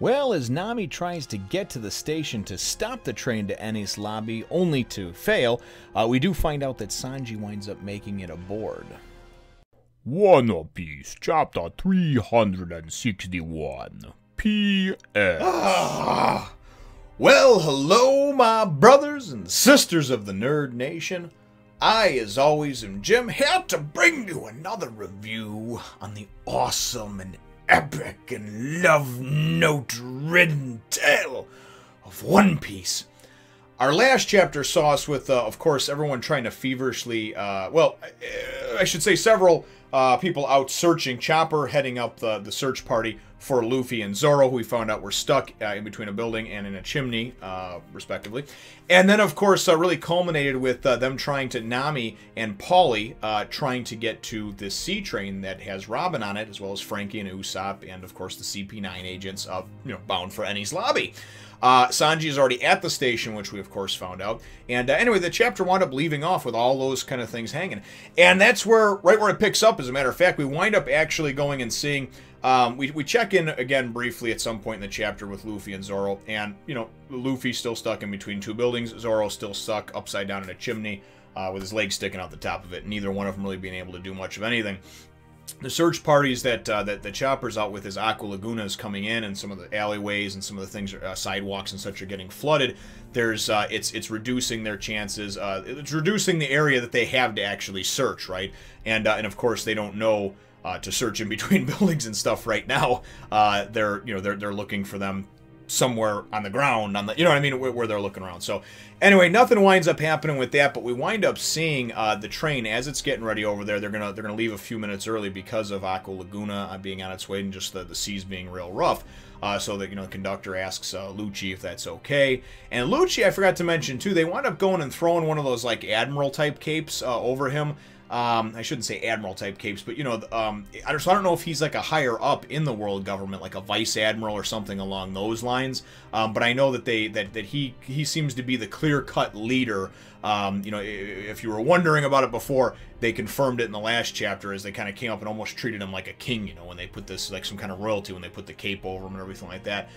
Well, as Nami tries to get to the station to stop the train to Enies Lobby, only to fail, we do find out that Sanji winds up making it aboard. One Piece, chapter 361. P.S. Well, hello, my brothers and sisters of the Nerd Nation. I, as always, am Jim, here to bring you another review on the awesome and epic and love note-ridden tale of One Piece. Our last chapter saw us with, of course, everyone trying to feverishly, I should say several people out searching. Chopper heading up the search party for Luffy and Zoro, who we found out were stuck in between a building and in a chimney, respectively. And then, of course, really culminated with them trying to, Nami and Paulie, trying to get to this sea train that has Robin on it, as well as Frankie and Usopp, and, of course, the CP9 agents, bound for Enies Lobby. Sanji is already at the station, which we, of course, found out. And anyway, the chapter wound up leaving off with all those kind of things hanging. And that's where, right where it picks up, as a matter of fact, we wind up actually going and seeing... we check in again briefly at some point in the chapter with Luffy and Zoro, and, Luffy's still stuck in between two buildings, Zoro's still stuck upside down in a chimney, with his legs sticking out the top of it, neither one of them really being able to do much of anything. The search parties that the Chopper's out with, his Aqua Laguna is coming in, and some of the alleyways and some of the things, sidewalks and such, are getting flooded. There's, it's reducing their chances, it's reducing the area that they have to actually search, right? And of course, they don't know to search in between buildings and stuff right now. They're looking for them somewhere on the ground, on the, where they're looking around. So anyway, nothing winds up happening with that, but we wind up seeing the train as it's getting ready over there. They're gonna leave a few minutes early because of Aqua Laguna being on its way and just the seas being real rough. So that, the conductor asks Lucci if that's okay. And Lucci, I forgot to mention too, they wind up going and throwing one of those like Admiral type capes over him. I shouldn't say Admiral type capes, but so I don't know if he's like a higher up in the world government, like a Vice Admiral or something along those lines. But I know that he seems to be the clear-cut leader. If you were wondering about it before, they confirmed it in the last chapter as they kind of came up and almost treated him like a king, when they put this, like some kind of royalty, when they put the cape over him and everything like that.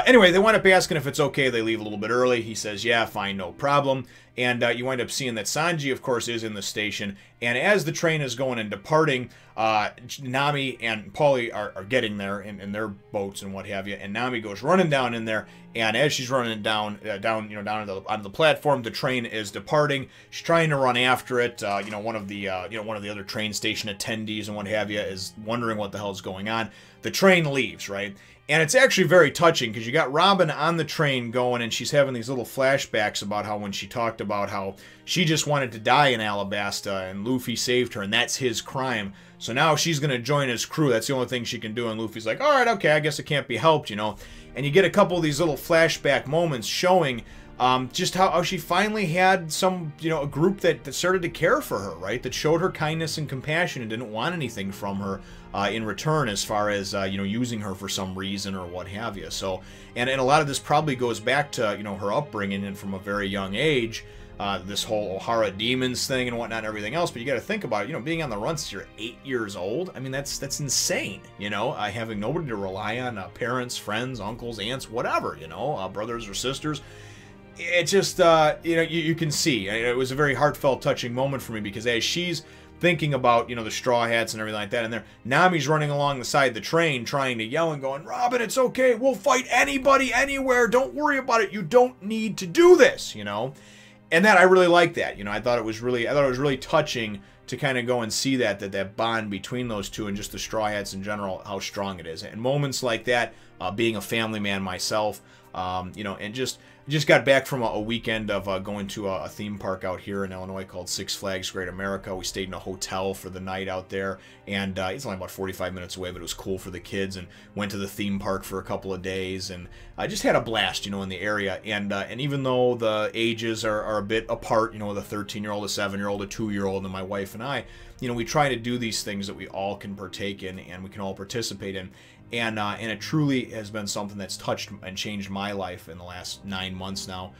Anyway, they wind up asking if it's okay. They leave a little bit early. He says, yeah, fine, no problem. And you wind up seeing that Sanji, of course, is in the station. And as the train is going and departing, Nami and Paulie are getting there in their boats and what have you. And Nami goes running down in there. And as she's running down onto the platform, the train is departing. She's trying to run after it. One of the other train station attendees and what have you is wondering what the hell is going on. The train leaves, right? And it's actually very touching because you got Robin on the train going, and she's having these little flashbacks about how when she talked about how she just wanted to die in Alabasta and Luffy saved her, and that's his crime. So now she's going to join his crew. That's the only thing she can do. And Luffy's like, all right, okay, I guess it can't be helped, And you get a couple of these little flashback moments showing just how she finally had some, a group that started to care for her, right? That showed her kindness and compassion and didn't want anything from her in return as far as, using her for some reason or what have you. So, and a lot of this probably goes back to, her upbringing and from a very young age, this whole Ohara demons thing and whatnot and everything else. But you got to think about it, being on the run since you're 8 years old. I mean, that's insane, having nobody to rely on, parents, friends, uncles, aunts, whatever, brothers or sisters. It just, you can see. It was a very heartfelt, touching moment for me because as she's thinking about, the Straw Hats and everything like that, and Nami's running along the side of the train trying to yell and going, Robin, it's okay. We'll fight anybody, anywhere. Don't worry about it. You don't need to do this, And that, I really like that. I thought it was really touching to kind of go and see that bond between those two and just the Straw Hats in general, how strong it is. And moments like that, being a family man myself, and just got back from a weekend of going to a theme park out here in Illinois called Six Flags Great America. We stayed in a hotel for the night out there, and it's only about 45 minutes away, but it was cool for the kids, and went to the theme park for a couple of days, and I just had a blast, in the area. And even though the ages are a bit apart, the 13-year-old, a 7-year-old, a 2-year-old, and my wife and I, we try to do these things that we all can partake in and we can all participate in. And it truly has been something that's touched and changed my life in the last 9 months now,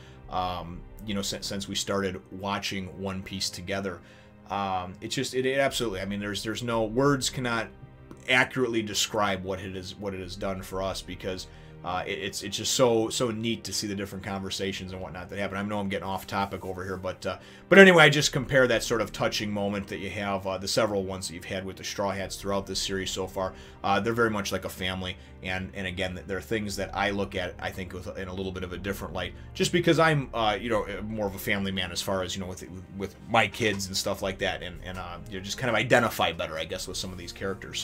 since we started watching One Piece together. It absolutely, I mean, there's no words cannot accurately describe what it has done for us, because It's just so neat to see the different conversations and whatnot that happen. I know I'm getting off topic over here, but anyway, I just compare that sort of touching moment that you have, the several ones that you've had with the Straw Hats throughout this series so far. They're very much like a family, and again, there are things that I look at, I think, in a little bit of a different light, just because I'm more of a family man as far as with my kids and stuff like that, and just kind of identify better, I guess, with some of these characters.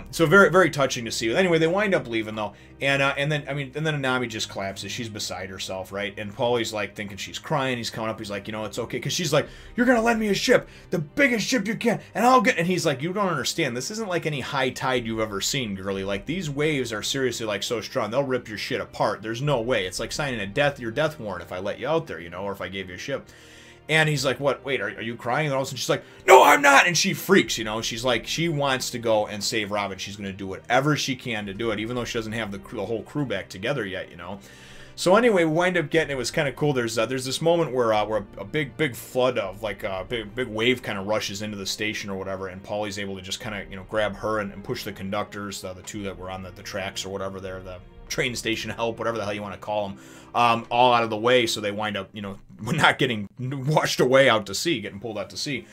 So very, very touching to see. Anyway, they wind up leaving though, and then Nami just collapses. She's beside herself, right? And Paulie's like thinking she's crying. He's coming up. He's like, it's okay, because she's like, you're gonna lend me a ship, the biggest ship you can, and I'll get. And he's like, you don't understand. This isn't like any high tide you've ever seen, girlie. Like, these waves are seriously like so strong, they'll rip your shit apart. There's no way. It's like signing your death warrant if I let you out there, or if I gave you a ship. And he's like, what? Wait, are you crying? And all of a sudden she's like, no, I'm not. And she freaks, She's like, she wants to go and save Robin. She's going to do whatever she can to do it, even though she doesn't have the whole crew back together yet, So anyway, we wind up getting, it was kind of cool. There's this moment where a big flood of, like, a big wave kind of rushes into the station or whatever, and Paulie's able to just kind of, grab her and push the conductors, the two that were on the tracks or whatever there, the train station help, whatever the hell you want to call them, all out of the way, so they wind up, not getting washed away out to sea, getting pulled out to sea.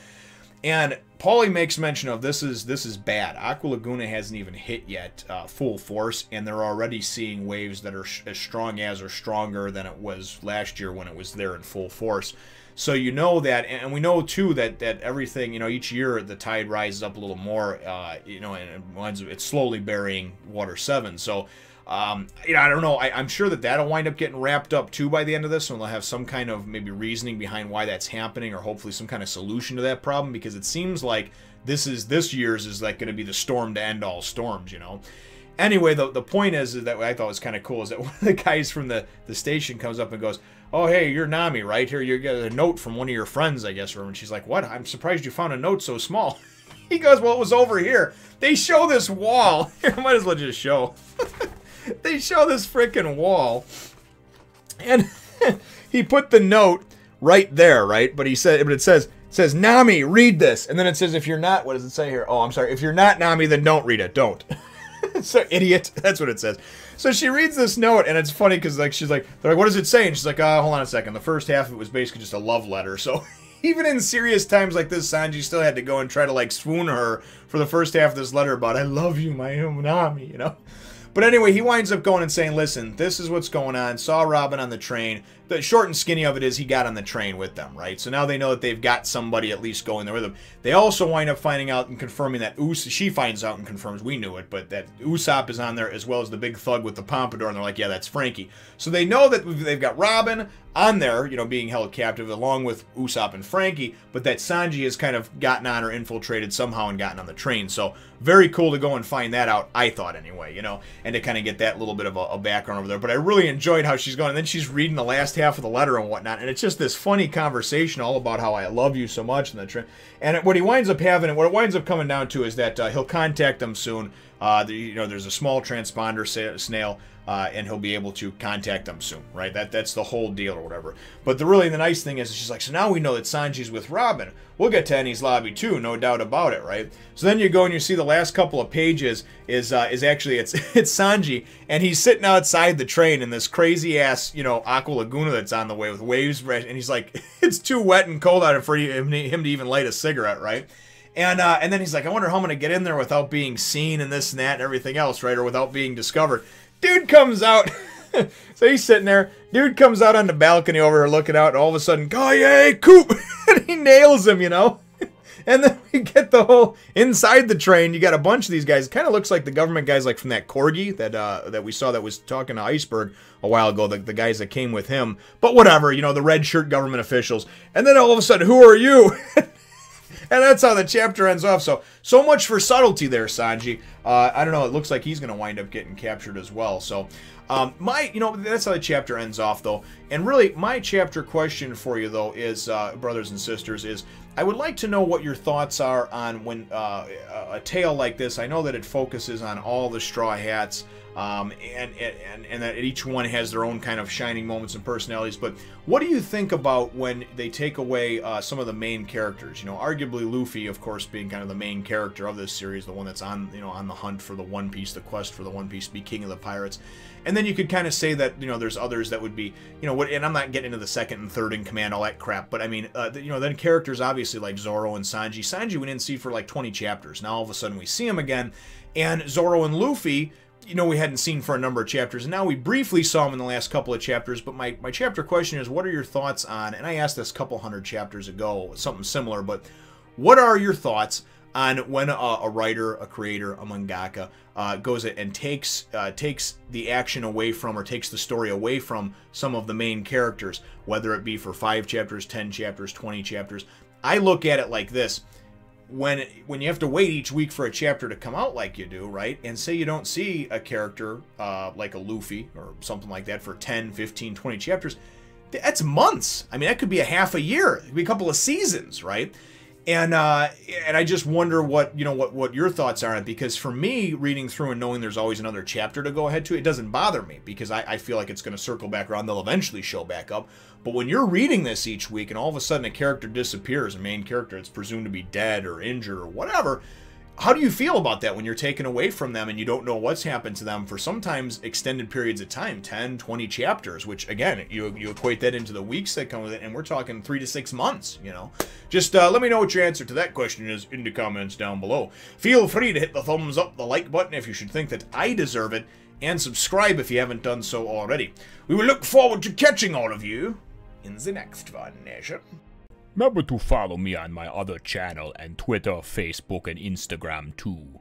And Paulie makes mention of this is bad. Aqua Laguna hasn't even hit yet full force, and they're already seeing waves that are as strong as or stronger than it was last year when it was there in full force. So that, and we know too that everything, each year the tide rises up a little more, and it's slowly burying Water 7. So I don't know. I'm sure that'll wind up getting wrapped up too by the end of this, and they'll have some kind of maybe reasoning behind why that's happening, or hopefully some kind of solution to that problem, because it seems like this year's is like going to be the storm to end all storms, Anyway, the point is that what I thought was kind of cool is that one of the guys from the station comes up and goes, oh, hey, you're Nami, right? Here, you get a note from one of your friends, I guess. And she's like, what? I'm surprised you found a note so small. He goes, well, it was over here. They show this wall. Here, I might as well just show. They show this freaking wall, and he put the note right there, right? But it says, Nami, read this, and then it says, if you're not, what does it say here? Oh, I'm sorry. If you're not Nami, then don't read it. Don't. So, idiot. That's what it says. So she reads this note, and it's funny because they're like, what does it say? And she's like, hold on a second. The first half of it was basically just a love letter. So even in serious times like this, Sanji still had to go and try to like swoon her for the first half of this letter about, I love you, my Nami, But anyway, he winds up going and saying, listen, this is what's going on. Saw Robin on the train. The short and skinny of it is he got on the train with them, right? So now they know that they've got somebody at least going there with them. They also wind up finding out and confirming that she finds out and confirms, we knew it, but that Usopp is on there as well as the big thug with the pompadour, and they're like, yeah, that's Frankie. So they know that they've got Robin on there, being held captive along with Usopp and Frankie, but that Sanji has kind of gotten on or infiltrated somehow and gotten on the train. So very cool to go and find that out, I thought anyway, and to kind of get that little bit of a background over there. But I really enjoyed how she's going, and then she's reading the last half of the letter and whatnot, and it's just this funny conversation all about how I love you so much in the train. And what he winds up having, and what it winds up coming down to is that he'll contact them soon. There's a small transponder snail, and he'll be able to contact them soon, right? That's the whole deal or whatever. But the nice thing is, she's like, so now we know that Sanji's with Robin. We'll get to Eni's lobby too, no doubt about it, right? So then you go and you see the last couple of pages is actually it's Sanji, and he's sitting outside the train in this crazy ass Aqua Laguna that's on the way with waves, and he's like, it's too wet and cold out for him to even light a cigarette, right? And then he's like, I wonder how I'm going to get in there without being seen and this and that and everything else, right? Or without being discovered. Dude comes out. So he's sitting there. Dude comes out on the balcony over here looking out, and all of a sudden, Kaye, Coop! And he nails him, And then we get the whole inside the train. You got a bunch of these guys. It kind of looks like the government guys, like from that corgi that we saw that was talking to Iceberg a while ago. The guys that came with him. But whatever, the red shirt government officials. And then all of a sudden, who are you? And that's how the chapter ends off. So much for subtlety there, Sanji. I don't know. It looks like he's going to wind up getting captured as well. So, that's how the chapter ends off, though. And really, my chapter question for you, though, is, brothers and sisters, is I would like to know what your thoughts are on when a tale like this. I know that it focuses on all the Straw Hats. and that each one has their own kind of shining moments and personalities. But what do you think about when they take away some of the main characters? You know, arguably Luffy, of course, being kind of the main character of this series, the one that's on, you know, on the hunt for the One Piece, the quest for the One Piece to be king of the pirates. And then you could kind of say that, you know, there's others that would be, you know, what, and I'm not getting into the second and third in command, all that crap, but I mean, you know, then characters obviously like Zoro and Sanji. Sanji we didn't see for like 20 chapters. Now all of a sudden we see him again. And Zoro and Luffy, you know, we hadn't seen for a number of chapters, and now we briefly saw him in the last couple of chapters. But my chapter question is, what are your thoughts on, and I asked this a couple hundred chapters ago, something similar, but what are your thoughts on when a writer, a creator, a mangaka goes and takes the action away from, or takes the story away from some of the main characters, whether it be for 5 chapters, 10 chapters, 20 chapters? I look at it like this. When you have to wait each week for a chapter to come out like you do, right? And say you don't see a character like a Luffy or something like that for 10, 15, 20 chapters, that's months. I mean, that could be a half a year. It could be a couple of seasons, right? And I just wonder what your thoughts are on it, because for me, reading through and knowing there's always another chapter to go ahead to, it doesn't bother me, because I feel like it's going to circle back around. They'll eventually show back up. But when you're reading this each week and all of a sudden a character disappears, a main character that's presumed to be dead or injured or whatever, how do you feel about that when you're taken away from them and you don't know what's happened to them for sometimes extended periods of time, 10, 20 chapters, which again, you equate that into the weeks that come with it, and we're talking 3 to 6 months, you know? Just let me know what your answer to that question is in the comments down below. Feel free to hit the thumbs up, the like button if you should think that I deserve it, and subscribe if you haven't done so already. We will look forward to catching all of you in the next one, Nation. Remember to follow me on my other channel and Twitter, Facebook, and Instagram too.